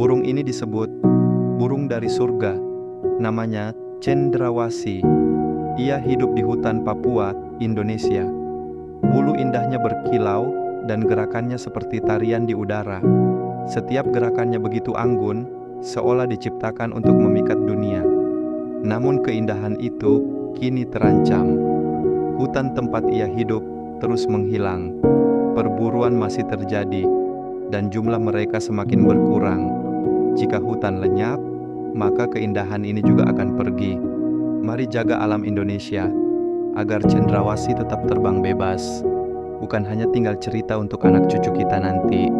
Burung ini disebut burung dari surga. Namanya cendrawasih. Ia hidup di hutan Papua, Indonesia. Bulu indahnya berkilau dan gerakannya seperti tarian di udara. Setiap gerakannya begitu anggun, seolah diciptakan untuk memikat dunia. Namun keindahan itu kini terancam. Hutan tempat ia hidup terus menghilang. Perburuan masih terjadi, dan jumlah mereka semakin berkurang. Jika hutan lenyap, maka keindahan ini juga akan pergi. Mari jaga alam Indonesia, agar cendrawasih tetap terbang bebas. Bukan hanya tinggal cerita untuk anak cucu kita nanti.